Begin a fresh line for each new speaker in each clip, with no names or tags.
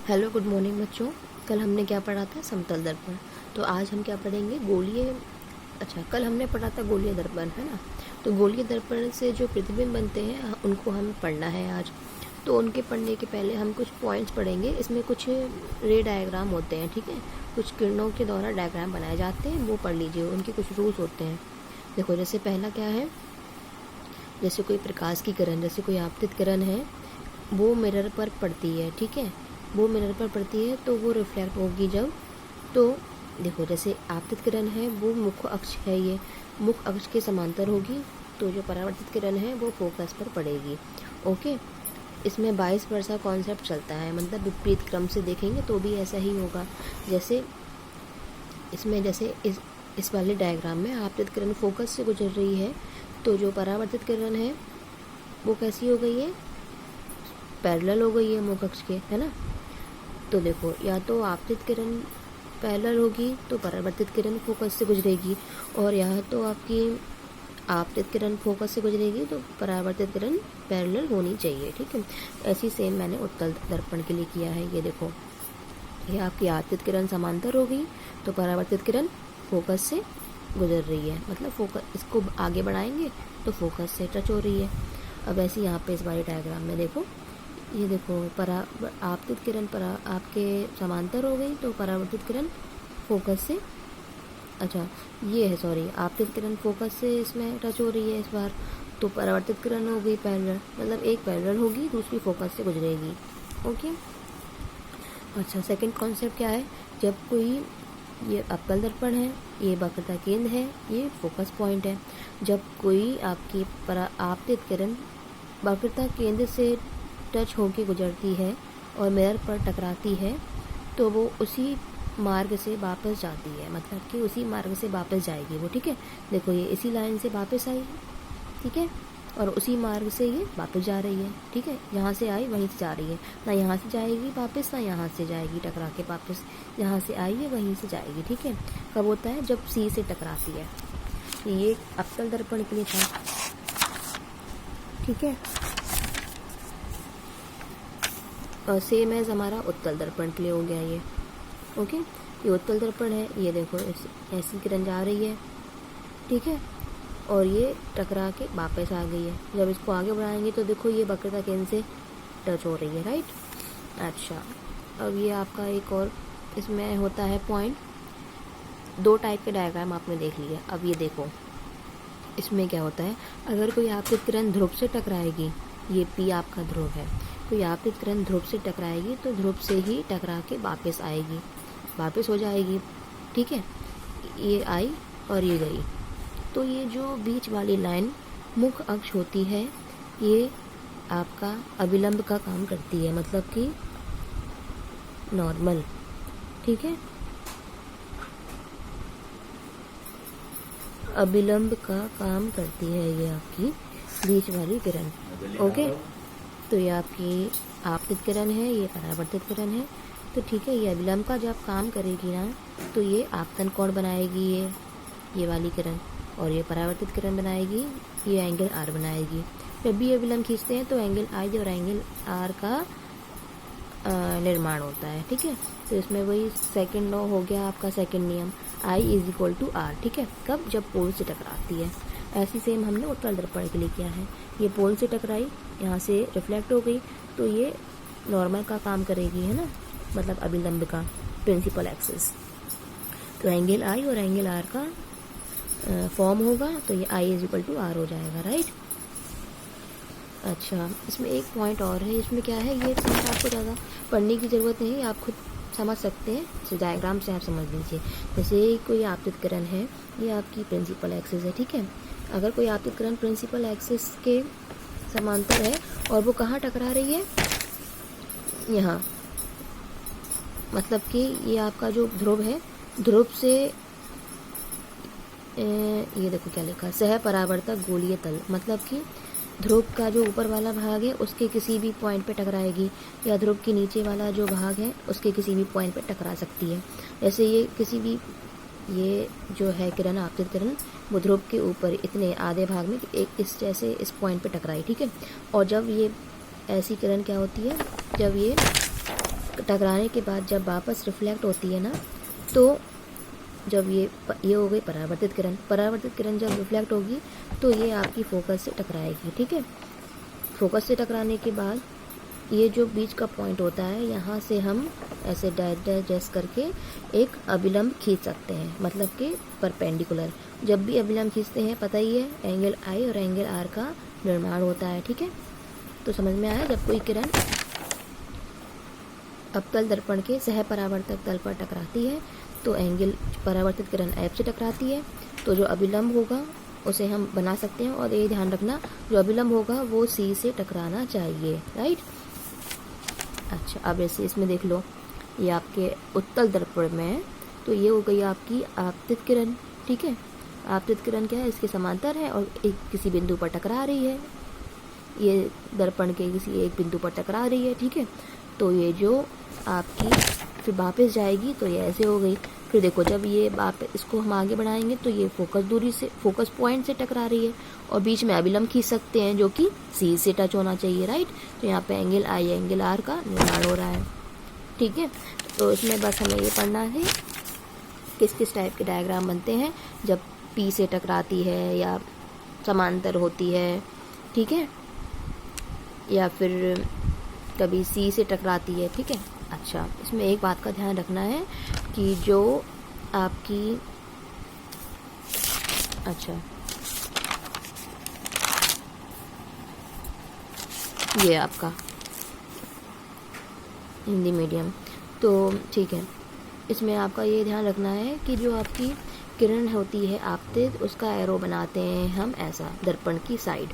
Hello good morning बच्चों। कल हमने क्या पढ़ा था? समतल दर्पण। तो आज हम क्या पढ़ेंगे? गोलीय। अच्छा, कल हमने पढ़ा था गोलीय दर्पण, है ना। तो गोलीय दर्पण से जो प्रतिबिंब बनते हैं उनको हमें पढ़ना है आज। तो उनके पढ़ने के पहले हम कुछ पॉइंट्स पढ़ेंगे। इसमें कुछ रे डायग्राम होते हैं, ठीक है। कुछ किरणों के द्वारा डायग्राम बनाए जाते हैं, वो पढ़ लीजिए। उनके कुछ रूल्स होते हैं। देखो, जैसे पहला क्या है, जैसे कोई प्रकाश की किरण, जैसे कोई आपतित किरण है, वो मिरर पर पड़ती है, ठीक है। वो मिरर पर पड़ती है तो वो रिफ्लेक्ट होगी जब, तो देखो जैसे आपतित किरण है वो मुख्य अक्ष है, ये मुख्य अक्ष के समांतर होगी, तो जो परावर्तित किरण है वो फोकस पर पड़ेगी। ओके, इसमें 22 वर्षा कॉन्सेप्ट चलता है, मतलब विपरीत क्रम से देखेंगे तो भी ऐसा ही होगा। जैसे इसमें जैसे इस वाले डायग्राम में आपतित किरण फोकस से गुजर रही है, तो जो परावर्तित किरण है वो कैसी हो गई है? पैरेलल हो गई है मुख्य अक्ष के, है ना। तो देखो, या तो आपतित किरण पैरेलल होगी तो परावर्तित किरण फोकस से गुजरेगी, और या तो आपकी आपतित किरण फोकस से गुजरेगी तो परावर्तित किरण पैरेलल होनी चाहिए, ठीक है। ऐसी सेम मैंने उत्तल दर्पण के लिए किया है। ये देखो, ये आपकी आपतित किरण समांतर होगी तो परावर्तित किरण फोकस से गुजर रही है, मतलब फोकस, इसको आगे बढ़ाएंगे तो फोकस से टच हो रही है। अब ऐसे यहाँ पे इस वाले डायग्राम में देखो, ये देखो, आपतित किरण आपके समांतर हो गई तो परावर्तित किरण फोकस से, अच्छा ये है, सॉरी, आपतित किरण फोकस से इसमें टच हो रही है इस बार, तो परावर्तित किरण हो गई पैरेलल, मतलब एक पैरेलल होगी दूसरी फोकस से गुजरेगी। ओके। अच्छा, सेकंड कॉन्सेप्ट क्या है? जब कोई, ये अवतल दर्पण है, ये वक्रता केंद्र है, ये फोकस पॉइंट है। जब कोई आपकी आपतित किरण वक्रता केंद्र से टच होके गुजरती है और मिरर पर टकराती है, तो वो उसी मार्ग से वापस जाती है, मतलब कि उसी मार्ग से वापस जाएगी वो, ठीक है। देखो, ये इसी लाइन से वापस आई, ठीक है, और उसी मार्ग से ये वापस जा रही है, ठीक है। यहाँ से आई वहीं से जा रही है, ना यहाँ से जाएगी वापस ना यहाँ से जाएगी टकरा के वापस, यहाँ से आई है वहीं से जाएगी, ठीक है। कब होता है? जब सी से टकराती है। ये अवतल दर्पण के लिए था, ठीक है। और सेम एज हमारा उत्तल दर्पण के लिए हो गया ये। ओके, ये उत्तल दर्पण है, ये देखो ऐसी किरण जा रही है, ठीक है, और ये टकरा के वापस आ गई है। जब इसको आगे बढ़ाएंगे तो देखो ये वक्रता केंद्र से टच हो रही है, राइट। अच्छा, अब ये आपका एक और इसमें होता है पॉइंट, दो टाइप के डायग्राम आपने देख लिया। अब ये देखो, इसमें क्या होता है, अगर कोई आपतित किरण ध्रुव से टकराएगी, ये पी आपका ध्रुव है, कोई आपतित किरण ध्रुव से टकराएगी तो ध्रुव से ही टकरा के वापस आएगी, वापस हो जाएगी, ठीक है। ये आई और ये गई, तो ये जो बीच वाली लाइन मुख्य अक्ष होती है, ये आपका अभिलंब का काम करती है, मतलब कि नॉर्मल, ठीक है, अभिलंब का काम करती है ये आपकी बीच वाली किरण। ओके, तो ये आपकी आपतित किरण है, ये परावर्तित किरण है, तो ठीक है, ये अभिलंब का जब काम करेगी ना, तो ये आपतन कोण बनाएगी ये वाली किरण, और ये परावर्तित किरण बनाएगी, ये एंगल आर बनाएगी। जब भी अभिलंब खींचते हैं तो एंगल आई और एंगल आर का निर्माण होता है, ठीक है। तो इसमें वही सेकंड लॉ हो गया आपका, सेकंड नियम, I is equal to are, ठीक है। कब? जब पोल से टकराती है। ऐसी सेम हमने उत्तल दर्पण के लिए किया है। ये पोल से टकराई, यहाँ से रिफ्लेक्ट हो गई, तो ये नॉर्मल का काम करेगी, है ना, मतलब अभिलंब का, प्रिंसिपल एक्सिस। तो एंगल आई और एंगल आर का फॉर्म होगा, तो ये I is equal to are हो जाएगा, राइट। अच्छा, इसमें एक पॉइंट और है, इसमें क्या है, ये आपको ज़्यादा पढ़ने की ज़रूरत नहीं, आप खुद समझ सकते हैं, इस डायग्राम से आप समझ लीजिए। जैसे कोई आपतित किरण है, ये आपकी प्रिंसिपल एक्सिस है, ठीक है। अगर कोई आपतित किरण प्रिंसिपल एक्सिस के समांतर है और वो कहाँ टकरा रही है? यहाँ, मतलब कि ये आपका जो ध्रुव है, ध्रुव से ये देखो क्या लिखा, सह परावर्तक गोलीय तल, मतलब कि ध्रुव का जो ऊपर वाला भाग है उसके किसी भी पॉइंट पे टकराएगी, या ध्रुव के नीचे वाला जो भाग है उसके किसी भी पॉइंट पे टकरा सकती है। जैसे ये किसी भी, ये जो है किरण, आपतित किरण, वो ध्रुव के ऊपर इतने आधे भाग में एक इस जैसे इस पॉइंट पे टकराई, ठीक है। और जब ये ऐसी किरण क्या होती है, जब ये टकराने के बाद जब वापस रिफ्लेक्ट होती है ना, तो जब ये हो गई परावर्तित किरण। परावर्तित किरण जब रिफ्लेक्ट होगी तो ये आपकी फोकस से टकराएगी, ठीक है। फोकस से टकराने के बाद ये जो बीच का पॉइंट होता है, यहाँ से हम ऐसे डैश डैश डैश करके एक अभिलंब खींच सकते हैं, मतलब कि परपेंडिकुलर। जब भी अभिलंब खींचते हैं, पता ही है एंगल आई और एंगल आर का निर्माण होता है, ठीक है। तो समझ में आया, जब कोई किरण अवतल दर्पण के सह परावर्तक तल पर टकराती है तो एंगल, परावर्तित किरण एफ से टकराती है तो जो अभिलंब होगा उसे हम बना सकते हैं। और ये ध्यान रखना, जो अभिलंब होगा वो सी से टकराना चाहिए, राइट। अच्छा, अब ऐसे इसमें देख लो, ये आपके उत्तल दर्पण में है तो ये हो गई आपकी आपतित किरण, ठीक है। आपतित किरण क्या है, इसके समांतर है और एक किसी बिंदु पर टकरा रही है, ये दर्पण के किसी एक बिंदु पर टकरा रही है, ठीक है। तो ये जो आपकी फिर वापस जाएगी तो ये ऐसे हो गई। फिर देखो, जब ये वापस इसको हम आगे बढ़ाएंगे तो ये फोकस दूरी से, फोकस पॉइंट से टकरा रही है और बीच में अभिलंब खींच सकते हैं जो कि सी से टच होना चाहिए, राइट। तो यहाँ पे एंगल आई एंगल आर का निर्माण हो रहा है, ठीक है। तो इसमें बस हमें ये पढ़ना है किस किस टाइप के डायग्राम बनते हैं जब पी से टकराती है या समांतर होती है, ठीक है, या फिर कभी सी से टकराती है, ठीक है। अच्छा, इसमें एक बात का ध्यान रखना है कि जो आपकी, अच्छा ये आपका हिंदी मीडियम, तो ठीक है, इसमें आपका ये ध्यान रखना है कि जो आपकी किरण होती है आपतित, उसका एरो बनाते हैं हम ऐसा दर्पण की साइड,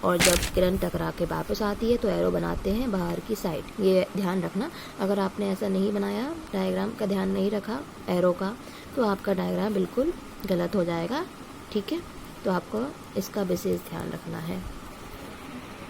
और जब किरण टकरा के वापस आती है तो एरो बनाते हैं बाहर की साइड। ये ध्यान रखना, अगर आपने ऐसा नहीं बनाया, डायग्राम का ध्यान नहीं रखा एरो का, तो आपका डायग्राम बिल्कुल गलत हो जाएगा, ठीक है। तो आपको इसका विशेष ध्यान रखना है।